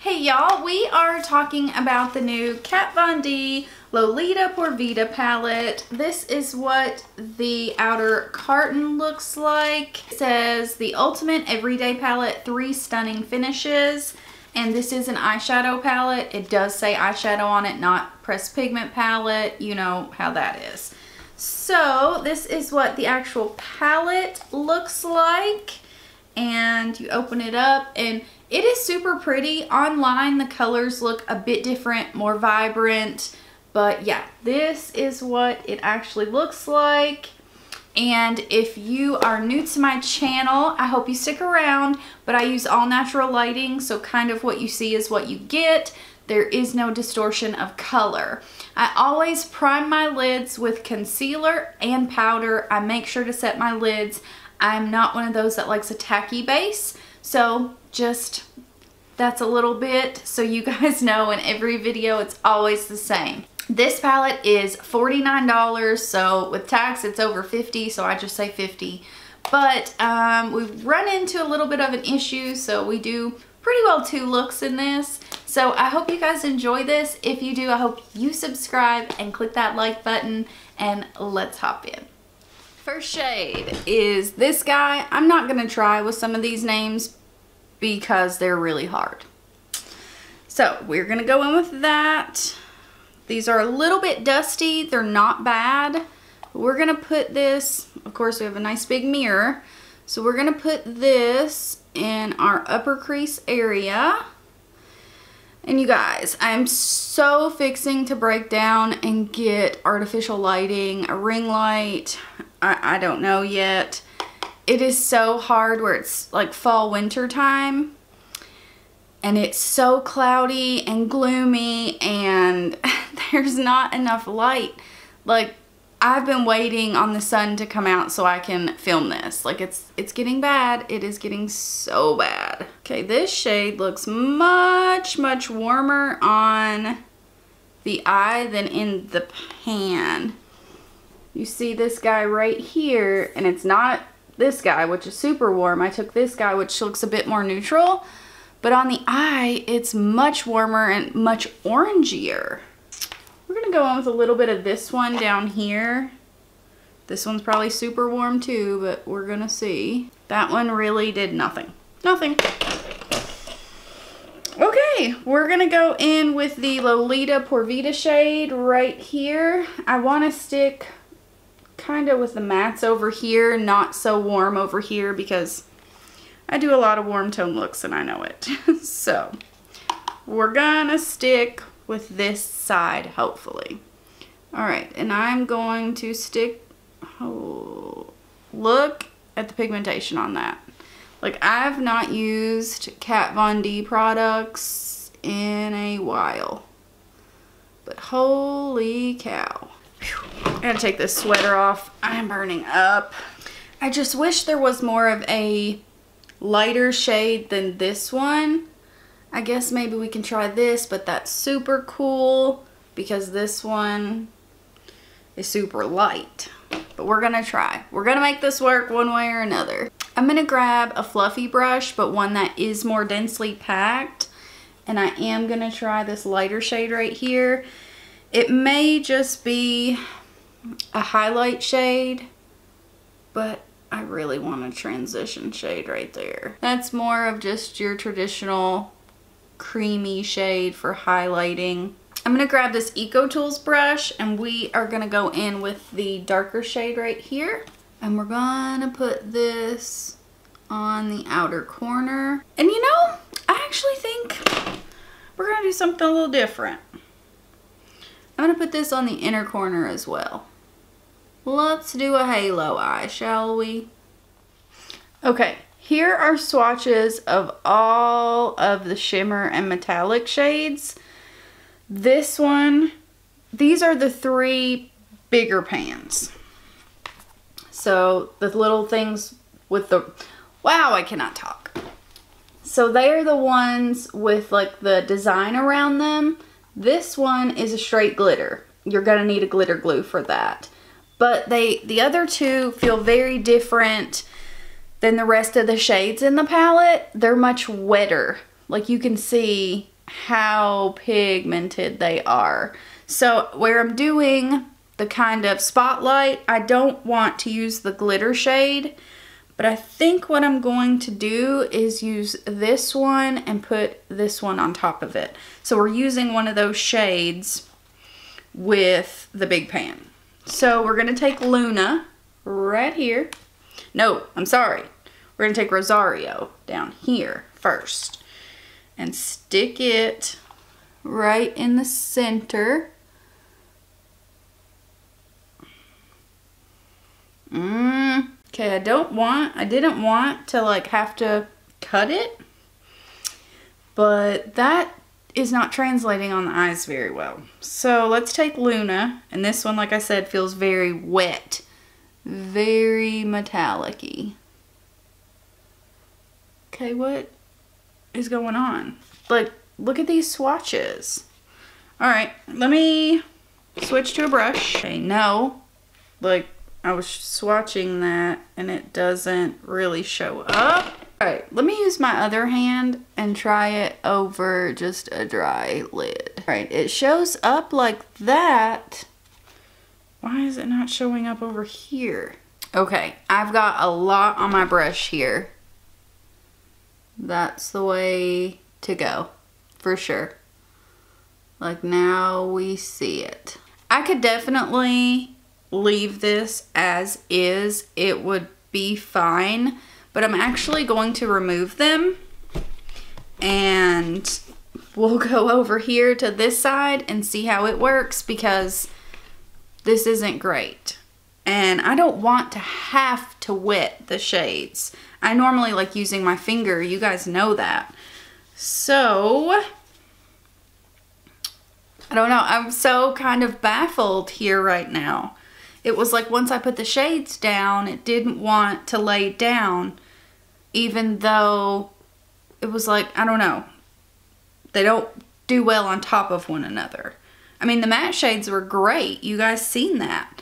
Hey y'all, we are talking about the new Kat Von D Lolita Por Vida palette. This is what the outer carton looks like. It says the ultimate everyday palette, 3 stunning finishes. And this is an eyeshadow palette. It does say eyeshadow on it, not pressed pigment palette. You know how that is. So this is what the actual palette looks like. And you open it up and it is super pretty. Online the colors look a bit different, more vibrant, but yeah, this is what it actually looks like. And if you are new to my channel, I hope you stick around, but I use all natural lighting, so kind of what you see is what you get. There is no distortion of color. I always prime my lids with concealer and powder. I make sure to set my lids. I'm not one of those that likes a tacky base, so just that's a little bit so you guys know in every video it's always the same. This palette is $49, so with tax it's over $50, so I just say $50. But we've run into a little bit of an issue, so we do pretty well 2 looks in this. So I hope you guys enjoy this. If you do, I hope you subscribe and click that like button, and let's hop in. First shade is this guy. I'm not gonna try with some of these names because they're really hard. So we're gonna go in with that. These are a little bit dusty. They're not bad. We're gonna put this, of course we have a nice big mirror. So we're gonna put this in our upper crease area. And you guys, I'm so fixing to break down and get artificial lighting, a ring light. I don't know yet. It is so hard where it's like fall winter time and it's so cloudy and gloomy and there's not enough light. Like, I've been waiting on the sun to come out so I can film this. Like, it's getting bad. It is getting so bad. Okay, this shade looks much warmer on the eye than in the pan. You see this guy right here, and it's not this guy, which is super warm. I took this guy, which looks a bit more neutral, but on the eye, it's much warmer and much orangier. We're gonna go on with a little bit of this one down here. This one's probably super warm too, but we're gonna see. That one really did nothing. Nothing. Okay, we're gonna go in with the Lolita Por Vida shade right here. I wanna stick kind of with the mattes over here, not so warm over here, because I do a lot of warm tone looks and I know it. So we're gonna stick with this side, hopefully. All right, and I'm going to stick, oh, look at the pigmentation on that. Like, I've not used Kat Von D products in a while, but holy cow. I gotta take this sweater off. I'm burning up. I just wish there was more of a lighter shade than this one. I guess maybe we can try this, but that's super cool because this one is super light. But we're gonna try. We're gonna make this work one way or another. I'm gonna grab a fluffy brush, but one that is more densely packed. And I am gonna try this lighter shade right here. It may just be a highlight shade, but I really want a transition shade right there. That's more of just your traditional creamy shade for highlighting. I'm gonna grab this Eco Tools brush and we are gonna go in with the darker shade right here. And we're gonna put this on the outer corner. And you know, I actually think we're gonna do something a little different. I'm gonna put this on the inner corner as well. Let's do a halo eye, shall we? Okay, here are swatches of all of the shimmer and metallic shades. This one, these are the 3 bigger pans. So the little things with the, wow, I cannot talk. So they are the ones with like the design around them. This one is a straight glitter. You're gonna need a glitter glue for that. But the other 2 feel very different than the rest of the shades in the palette. They're much wetter. like you can see how pigmented they are. So where I'm doing the kind of spotlight, I don't want to use the glitter shade, but I think what I'm going to do is use this one and put this one on top of it. So we're using one of those shades with the big pan. So we're gonna take Luna right here. No, I'm sorry. We're gonna take Rosario down here first and stick it right in the center. Okay, I didn't want to like have to cut it, but that is not translating on the eyes very well. So let's take Luna, and this one, like I said, feels very wet, very metallic-y. Okay, what is going on? Like, look at these swatches. All right, let me switch to a brush. Okay, no, like I was swatching that and it doesn't really show up. All right, let me use my other hand and try it over just a dry lid. All right, it shows up like that. Why is it not showing up over here? Okay, I've got a lot on my brush here. That's the way to go, for sure. Like, now we see it. I could definitely leave this as is. It would be fine, but I'm actually going to remove them, and we'll go over here to this side and see how it works, because this isn't great. And I don't want to have to wet the shades. I normally like using my finger. You guys know that. So, I don't know. I'm so kind of baffled here right now. It was like once I put the shades down, it didn't want to lay down, even though it was like, I don't know. They don't do well on top of one another. I mean, the matte shades were great. You guys seen that.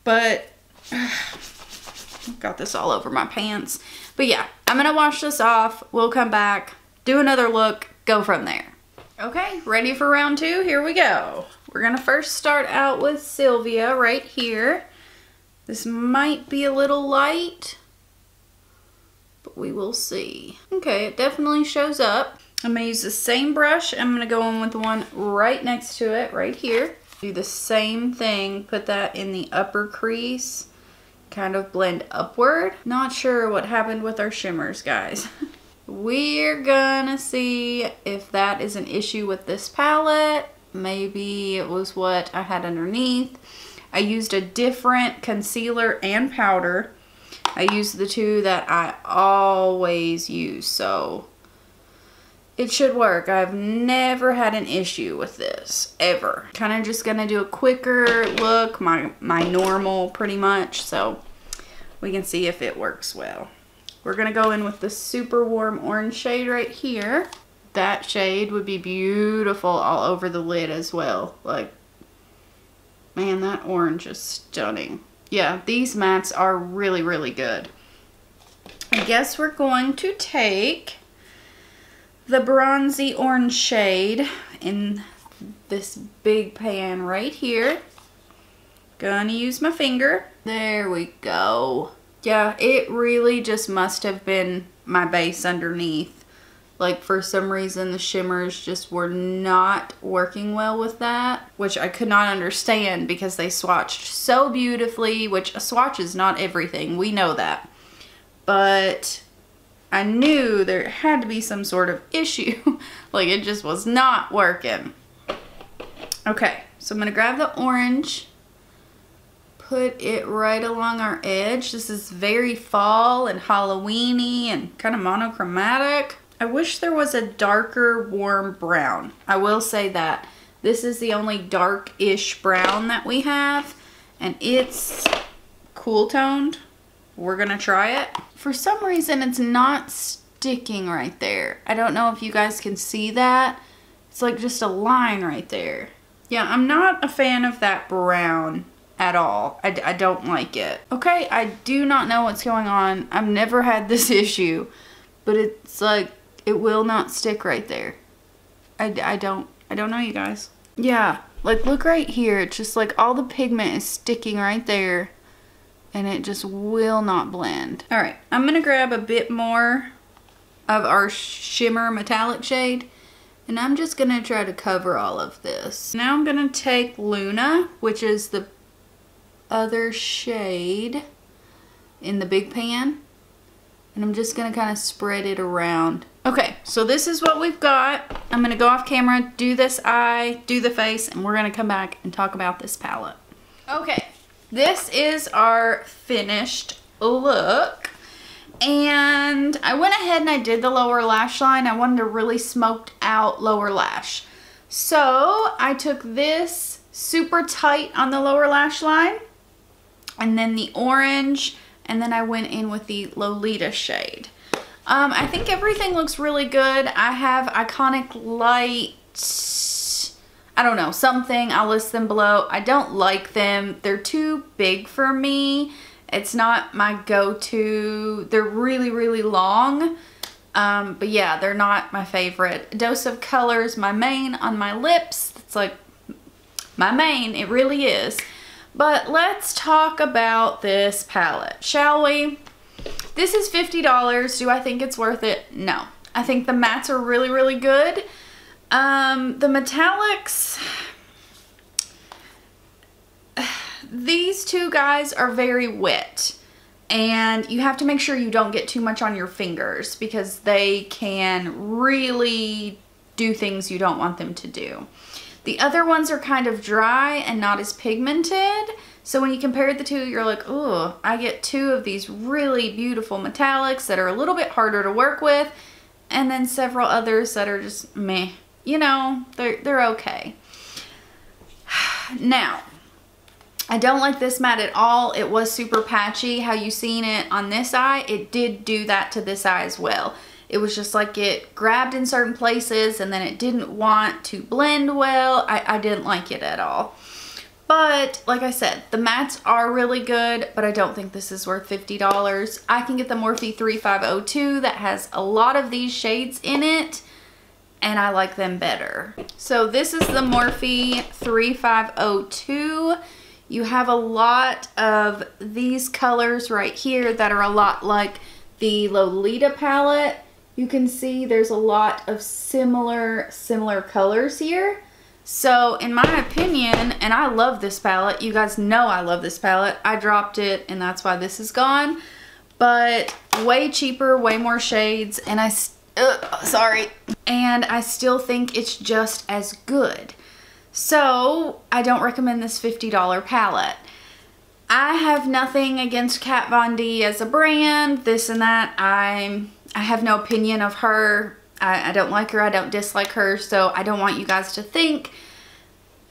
But, I've got this all over my pants. But yeah, I'm going to wash this off. We'll come back, do another look, go from there. Okay, ready for round two? Here we go. We're going to first start out with Sylvia right here. This might be a little light, but we will see. Okay, it definitely shows up. I'm going to use the same brush. I'm going to go in with the one right next to it, right here. Do the same thing, put that in the upper crease, kind of blend upward. Not sure what happened with our shimmers, guys. We're gonna see if that is an issue with this palette. Maybe it was what I had underneath. I used a different concealer and powder. I used the two that I always use, so it should work. I've never had an issue with this, ever. Kind of just gonna do a quicker look, my normal pretty much, so we can see if it works well. We're gonna go in with the super warm orange shade right here. That shade would be beautiful all over the lid as well. Like, man, that orange is stunning. Yeah, these mattes are really, really good. I guess we're going to take the bronzy orange shade in this big pan right here. Gonna use my finger. There we go. Yeah, it really just must have been my base underneath. Like, for some reason the shimmers just were not working well with that, which I could not understand because they swatched so beautifully, which a swatch is not everything, we know that. But I knew there had to be some sort of issue. Like, it just was not working. Okay, so I'm gonna grab the orange, put it right along our edge. This is very fall and Halloween-y and kind of monochromatic. I wish there was a darker warm brown. I will say that. This is the only dark-ish brown that we have, and it's cool toned. We're gonna try it. For some reason, it's not sticking right there. I don't know if you guys can see that. It's like just a line right there. Yeah, I'm not a fan of that brown at all. I don't like it. Okay, I do not know what's going on. I've never had this issue, but it's like, It will not stick right there. I don't know, you guys. Yeah, like look right here. It's just like all the pigment is sticking right there and it just will not blend. All right, I'm gonna grab a bit more of our shimmer metallic shade and I'm just gonna try to cover all of this. Now I'm gonna take Luna, which is the other shade in the big pan, and I'm just gonna kind of spread it around. Okay, so this is what we've got. I'm gonna go off camera, do this eye, do the face, and we're gonna come back and talk about this palette. Okay, this is our finished look. And I went ahead and I did the lower lash line. I wanted a really smoked out lower lash. So I took this super tight on the lower lash line, and then the orange, and then I went in with the Lolita shade. I think everything looks really good. I have Iconic Light, I don't know, something. I'll list them below. I don't like them. They're too big for me. It's not my go-to. They're really, really long. But yeah, they're not my favorite. Dose of Colors, my main on my lips. It's like my main. It really is. But let's talk about this palette, shall we? This is $50. Do I think it's worth it? No. I think the mattes are really, really good. The metallics, these two guys are very wet, and you have to make sure you don't get too much on your fingers because they can really do things you don't want them to do. The other ones are kind of dry and not as pigmented, so when you compare the two, you're like, oh, I get two of these really beautiful metallics that are a little bit harder to work with, and then several others that are just meh. You know, they're okay. Now, I don't like this matte at all. It was super patchy. How you seen it on this eye, it did do that to this eye as well. It was just like it grabbed in certain places and then it didn't want to blend well. I didn't like it at all. But like I said, the mattes are really good, but I don't think this is worth $50. I can get the Morphe 3502 that has a lot of these shades in it, and I like them better. So this is the Morphe 3502. You have a lot of these colors right here that are a lot like the Lolita palette. You can see there's a lot of similar colors here. So in my opinion, and I love this palette, you guys know I love this palette. I dropped it and that's why this is gone. But way cheaper, way more shades, and and I still think it's just as good. So I don't recommend this $50 palette. I have nothing against Kat Von D as a brand, this and that. I have no opinion of her. I don't like her, I don't dislike her, so I don't want you guys to think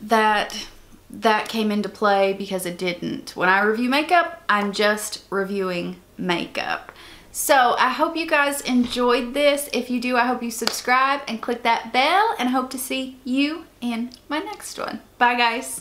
that that came into play, because it didn't. When I review makeup, I'm just reviewing makeup. So I hope you guys enjoyed this. If you do, I hope you subscribe and click that bell, and I hope to see you in my next one. Bye guys.